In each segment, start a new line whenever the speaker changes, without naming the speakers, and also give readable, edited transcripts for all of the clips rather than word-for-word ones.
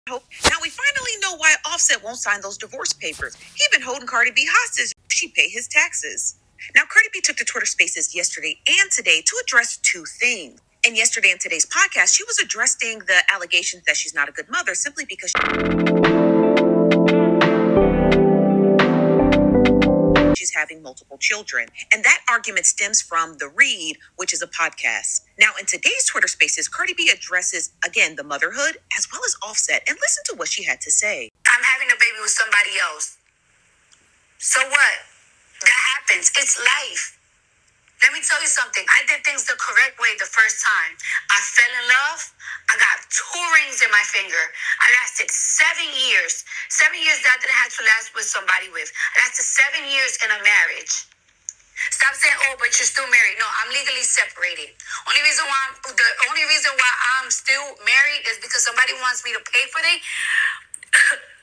Now we finally know why Offset won't sign those divorce papers. He been holding Cardi B hostage. She pay his taxes. Now Cardi B took to Twitter Spaces yesterday and today to address two things. And yesterday and today's podcast, she was addressing the allegations that she's not a good mother simply because she's having multiple children. And that argument stems from The Read, which is a podcast. Now, in today's Twitter Spaces, Cardi B addresses, again, the motherhood as well as Offset. And listen to what she had to say.
I'm having a baby with somebody else. So what? That happens. It's life. Let me tell you something. I did things the correct way the first time. I fell in love. I got 2 rings in my finger. I lasted 7 years. 7 years that I didn't have to last with somebody with. I lasted 7 years in a marriage. Stop saying, oh, but you're still married. No, I'm legally separated. The only reason why I'm still married is because somebody wants me to pay for the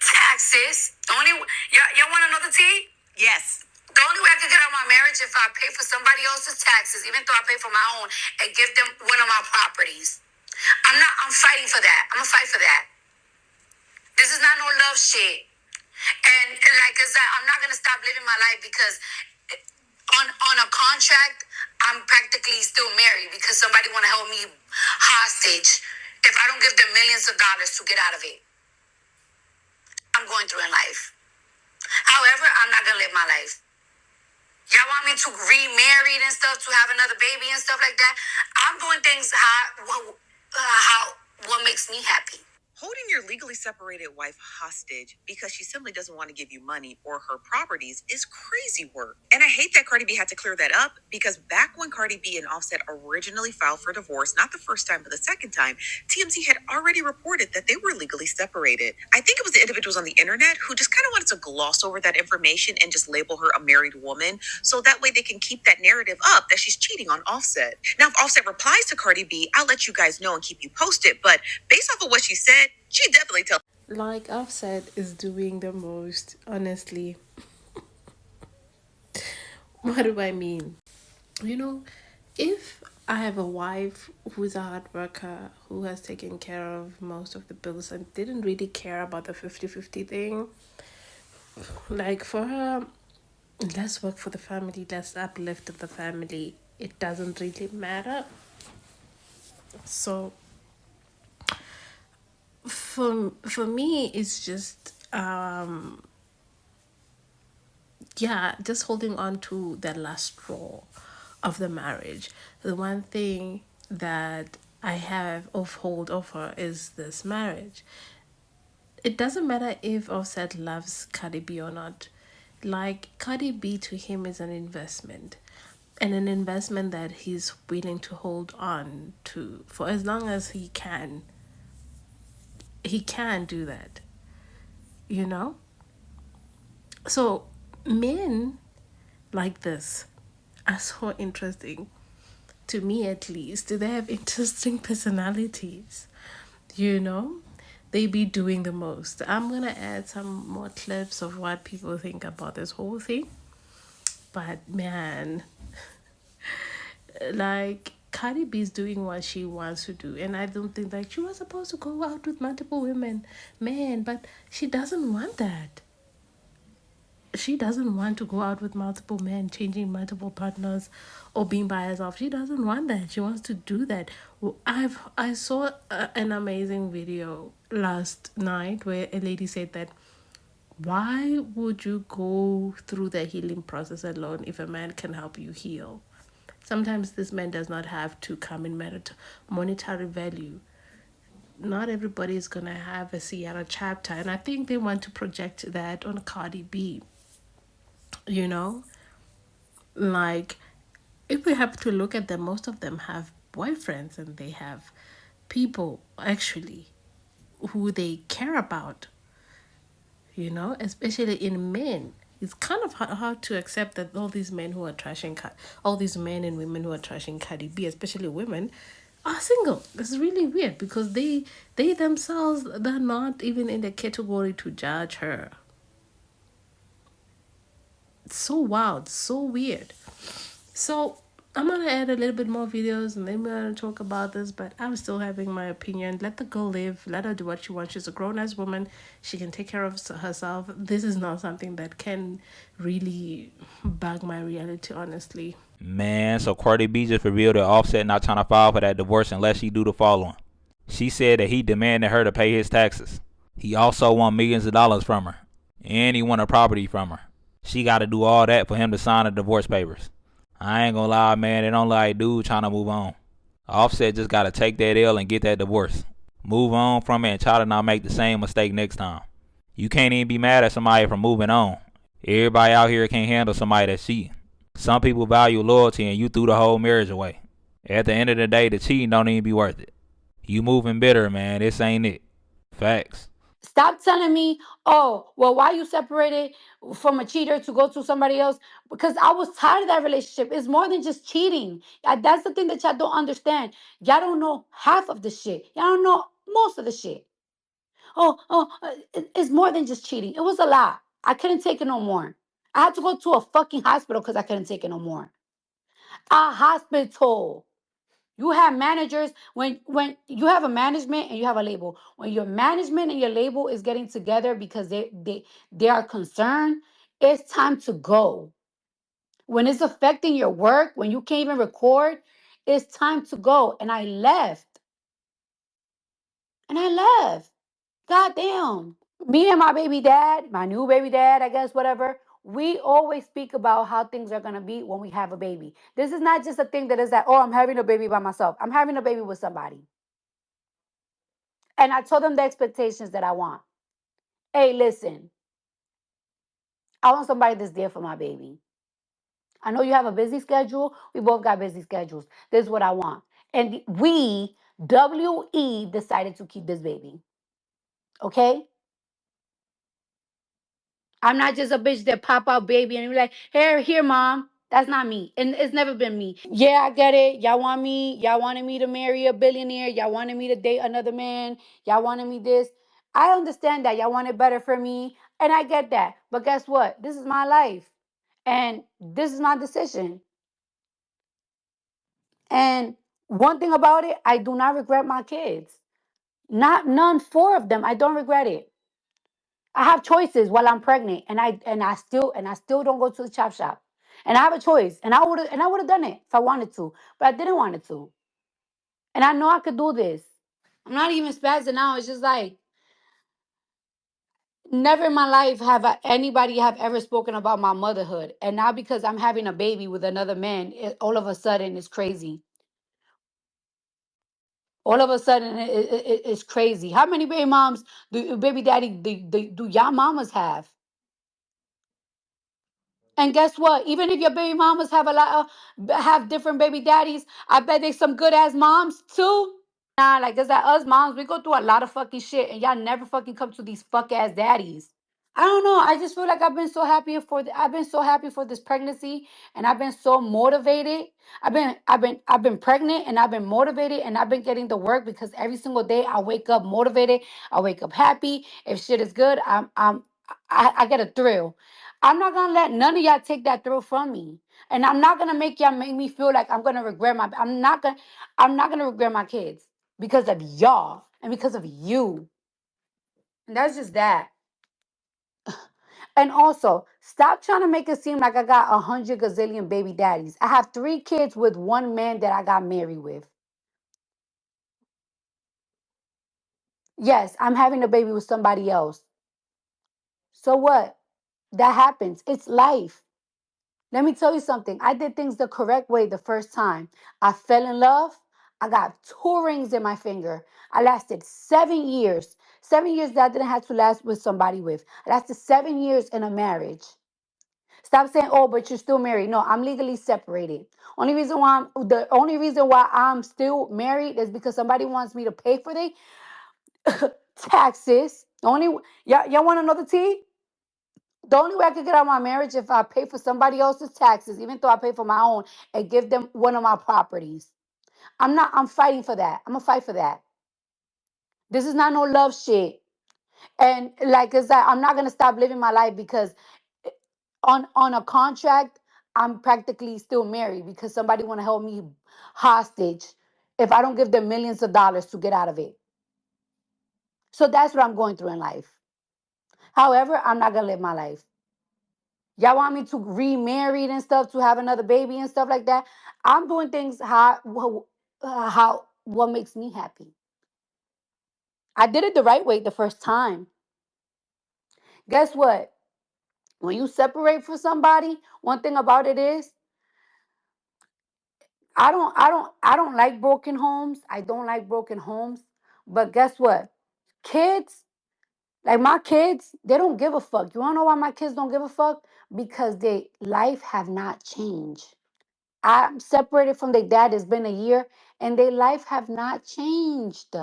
taxes. Y'all want to know the tea?
Yes.
The only way I can get out of my marriage if I pay for somebody else's taxes, even though I pay for my own, and give them one of my properties. I'm fighting for that. I'm gonna fight for that. This is not no love shit. And like I said, I'm not gonna stop living my life because on a contract, I'm practically still married because somebody wanna hold me hostage if I don't give them millions of dollars to get out of it. I'm going through in life. However, I'm not gonna live my life. Y'all want me to remarry and stuff, to have another baby and stuff like that? I'm doing things what makes me happy.
Holding your legally separated wife hostage because she simply doesn't want to give you money or her properties is crazy work. And I hate that Cardi B had to clear that up because back when Cardi B and Offset originally filed for divorce, not the first time, but the second time, TMZ had already reported that they were legally separated. I think it was the individuals on the internet who just kind of wanted to gloss over that information and just label her a married woman. So that way they can keep that narrative up that she's cheating on Offset. Now, if Offset replies to Cardi B, I'll let you guys know and keep you posted. But based off of what she said, she definitely tells.
Like Offset is doing the most, honestly. What do I mean? If I have a wife who's a hard worker, who has taken care of most of the bills and didn't really care about the 50-50 thing, like for her, let's work for the family, let's uplift the family. It doesn't really matter. So for me, it's just just holding on to the last straw of the marriage. The one thing that I have of hold over is this marriage. It doesn't matter if Offset loves Cardi B or not. Like, Cardi B to him is an investment, and an investment that he's willing to hold on to for as long as he can. He can do that, So men like this are so interesting, to me at least. They have interesting personalities, They be doing the most. I'm gonna add some more clips of what people think about this whole thing. But man, like, Cardi B is doing what she wants to do, and I don't think that she was supposed to go out with multiple women, man. But she doesn't want that. She doesn't want to go out with multiple men, changing multiple partners, or being by herself. She doesn't want that. She wants to do that. I saw an amazing video last night where a lady said that, why would you go through the healing process alone if a man can help you heal? Sometimes this man does not have to come in monetary value. Not everybody is going to have a Sierra chapter. And I think they want to project that on Cardi B. Like, if we have to look at them, most of them have boyfriends and they have people, actually, who they care about, especially in men. It's kind of hard to accept that all these men who are trashing, all these men and women who are trashing Cardi B, especially women, are single. It's really weird because they themselves, they're not even in the category to judge her. It's so wild, so weird. So I'm gonna add a little bit more videos and then we're gonna talk about this, but I'm still having my opinion. Let the girl live, let her do what she wants. She's a grown ass woman, she can take care of herself. This is not something that can really bug my reality, honestly.
Man, so Cardi B just revealed that Offset not trying to file for that divorce unless she do the following. She said that he demanded her to pay his taxes. He also want millions of dollars from her. And he want a property from her. She gotta do all that for him to sign the divorce papers. I ain't gonna lie, man, it don't look like dude trying to move on. Offset just gotta take that L and get that divorce. Move on from it and try to not make the same mistake next time. You can't even be mad at somebody for moving on. Everybody out here can't handle somebody that's cheating. Some people value loyalty and you threw the whole marriage away. At the end of the day, the cheating don't even be worth it. You moving bitter, man. This ain't it. Facts.
Stop telling me, oh, well, why you separated from a cheater to go to somebody else? Because I was tired of that relationship. It's more than just cheating. That's the thing that y'all don't understand. Y'all don't know half of the shit. Y'all don't know most of the shit. It's more than just cheating. It was a lot. I couldn't take it no more. I had to go to a fucking hospital because I couldn't take it no more. A hospital. You have managers when you have a management and you have a label. When your management and your label is getting together because they are concerned, it's time to go. When it's affecting your work, when you can't even record, it's time to go. And I left. And I left. God damn. Me and my baby dad, my new baby dad, I guess, whatever, we always speak about how things are going to be when we have a baby. This is not just a thing that is that, oh, I'm having a baby by myself. I'm having a baby with somebody. And I told them the expectations that I want. Hey, listen, I want somebody that's there for my baby. I know you have a busy schedule. We both got busy schedules. This is what I want. And we, WE, decided to keep this baby. Okay? I'm not just a bitch that pop out baby and be like, here, mom. That's not me. And it's never been me. Yeah, I get it. Y'all want me. Y'all wanted me to marry a billionaire. Y'all wanted me to date another man. Y'all wanted me this. I understand that. Y'all want it better for me. And I get that. But guess what? This is my life. And this is my decision. And one thing about it, I do not regret my kids. Not none, four of them. I don't regret it. I have choices while I'm pregnant, and I still don't go to the chop shop. And I have a choice, and I would have done it if I wanted to, but I didn't want it to. And I know I could do this. I'm not even spazzing now. It's just like never in my life anybody have ever spoken about my motherhood, and now because I'm having a baby with another man, all of a sudden it's crazy. All of a sudden it's crazy. How many baby moms do baby daddy do y'all mamas have? And guess what? Even if your baby mamas have a lot of have different baby daddies, I bet they some good ass moms too. Nah, like it's like us moms, we go through a lot of fucking shit, and y'all never fucking come to these fuck ass daddies. I don't know. I just feel like I've been so happy for this pregnancy, and I've been so motivated. I've been pregnant, and I've been motivated, and I've been getting the work because every single day I wake up motivated. I wake up happy. If shit is good, I get a thrill. I'm not gonna let none of y'all take that thrill from me, and I'm not gonna make y'all make me feel like I'm gonna regret my. I'm not gonna regret my kids because of y'all and because of you. And that's just that. And also, stop trying to make it seem like I got 100 gazillion baby daddies. I have 3 kids with one man that I got married with. Yes, I'm having a baby with somebody else. So what? That happens. It's life. Let me tell you something. I did things the correct way the first time. I fell in love. I got 2 rings in my finger. I lasted 7 years. 7 years that I didn't have to last with somebody with. I lasted 7 years in a marriage. Stop saying, "Oh, but you're still married." No, I'm legally separated. The only reason why I'm still married is because somebody wants me to pay for the taxes. Y'all want to know the tea? The only way I could get out of my marriage if I pay for somebody else's taxes, even though I pay for my own, and give them one of my properties. I'm fighting for that. I'm gonna fight for that. This is not no love shit. And like I said, I'm not gonna stop living my life because on a contract, I'm practically still married because somebody want to hold me hostage if I don't give them millions of dollars to get out of it. So that's what I'm going through in life. However, I'm not gonna live my life. Y'all want me to remarried and stuff to have another baby and stuff like that? I'm doing things how what makes me happy. I did it the right way the first time. Guess what? When you separate from somebody, one thing about it is I don't like broken homes. I don't like broken homes. But guess what? Kids, like my kids, they don't give a fuck. You wanna know why my kids don't give a fuck? Because their life have not changed. I'm separated from their dad. It's been a year, and their life have not changed.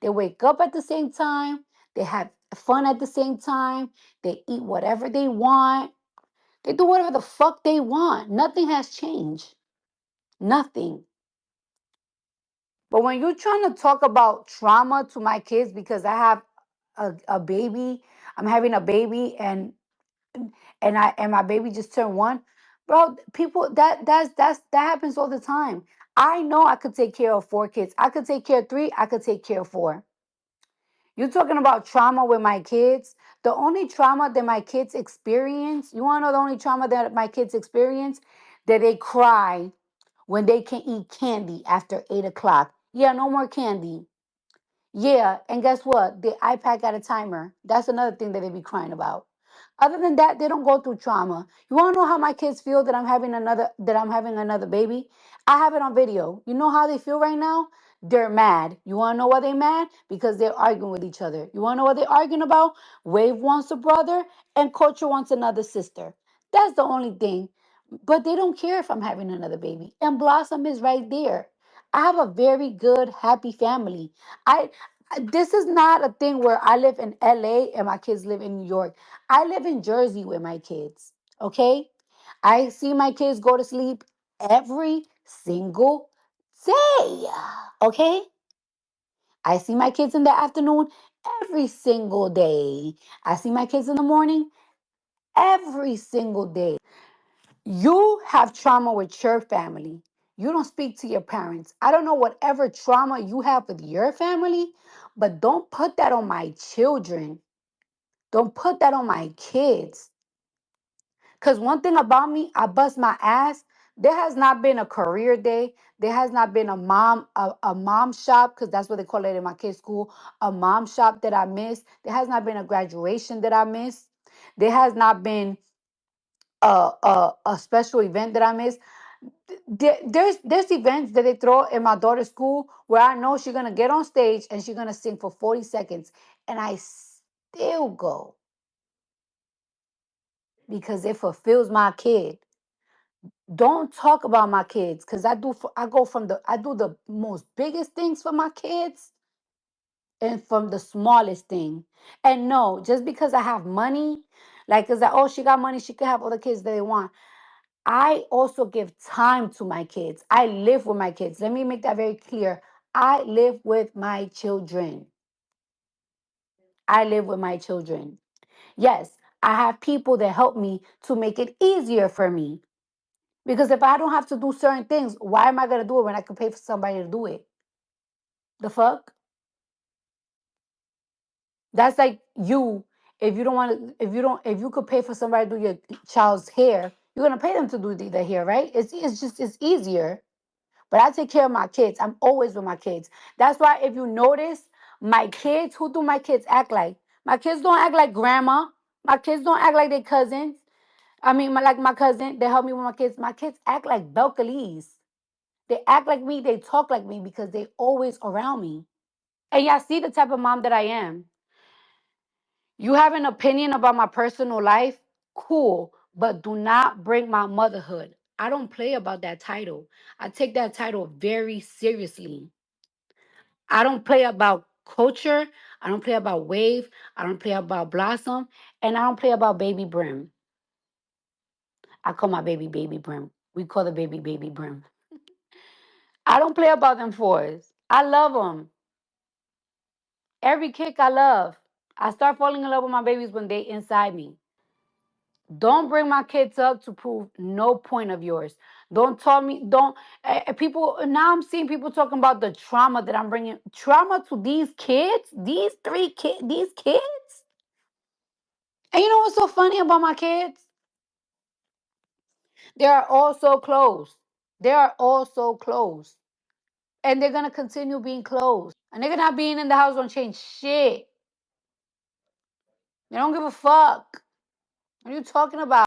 They wake up at the same time. They have fun at the same time. They eat whatever they want. They do whatever the fuck they want. Nothing has changed. Nothing. But when you're trying to talk about trauma to my kids because I have a baby, I'm having a baby, and my baby just turned one, bro. People that happens all the time. I know I could take care of four kids. I could take care of three. I could take care of four. You're talking about trauma with my kids. The only trauma that my kids experience, you want to know the only trauma that my kids experience? That they cry when they can eat candy after 8 o'clock. Yeah, no more candy. Yeah, and guess what? The iPad got a timer. That's another thing that they be crying about. Other than that, they don't go through trauma. You want to know how my kids feel that I'm having another baby? I have it on video. You know how they feel right now? They're mad. You want to know why they're mad? Because they're arguing with each other. You want to know what they're arguing about? Wave wants a brother and Culture wants another sister. That's the only thing. But they don't care if I'm having another baby. And Blossom is right there. I have a very good, happy family. I this is not a thing where I live in LA and my kids live in New York. I live in Jersey with my kids. Okay? I see my kids go to sleep every single day. Okay? I see my kids in the afternoon every single day. I see my kids in the morning every single day. You have trauma with your family. You don't speak to your parents. I don't know whatever trauma you have with your family, but don't put that on my children. Don't put that on my kids. Because one thing about me, I bust my ass. There has not been a career day. There has not been a mom shop, because that's what they call it in my kids' school, a mom shop that I missed. There has not been a graduation that I missed. There has not been a special event that I missed. There's events that they throw in my daughter's school where I know she's gonna get on stage and she's gonna sing for 40 seconds, and I still go because it fulfills my kid. Don't talk about my kids because I do the most biggest things for my kids and from the smallest thing. And no, just because I have money, like is that, oh, she got money, she can have all the kids that they want. I also give time to my kids. I live with my kids. Let me make that very clear. I live with my children. I live with my children. Yes, I have people that help me to make it easier for me. Because if I don't have to do certain things, why am I going to do it when I can pay for somebody to do it? The fuck? That's like you. If you don't want to, if you could pay for somebody to do your child's hair, you're going to pay them to do their hair, right? It's easier. But I take care of my kids. I'm always with my kids. That's why if you notice, my kids, who do my kids act like? My kids don't act like grandma. My kids don't act like their cousins. I mean, like my cousin, they help me with my kids. My kids act like Belcalis. They act like me. They talk like me because they always around me. And y'all see the type of mom that I am. You have an opinion about my personal life? Cool. But do not bring my motherhood. I don't play about that title. I take that title very seriously. I don't play about culture. I don't play about wave. I don't play about blossom. And I don't play about baby brim. I call my baby baby brim. We call the baby baby brim. I don't play about them fours. I love them. Every kick I love. I start falling in love with my babies when they inside me. Don't bring my kids up to prove no point of yours. Don't tell me, don't. People, now I'm seeing people talking about the trauma that I'm bringing. Trauma to these kids, these three kids, these kids. And you know what's so funny about my kids? They are all so close. They are all so close. And they're going to continue being close. And they're not being in the house don't change shit. They don't give a fuck. What are you talking about?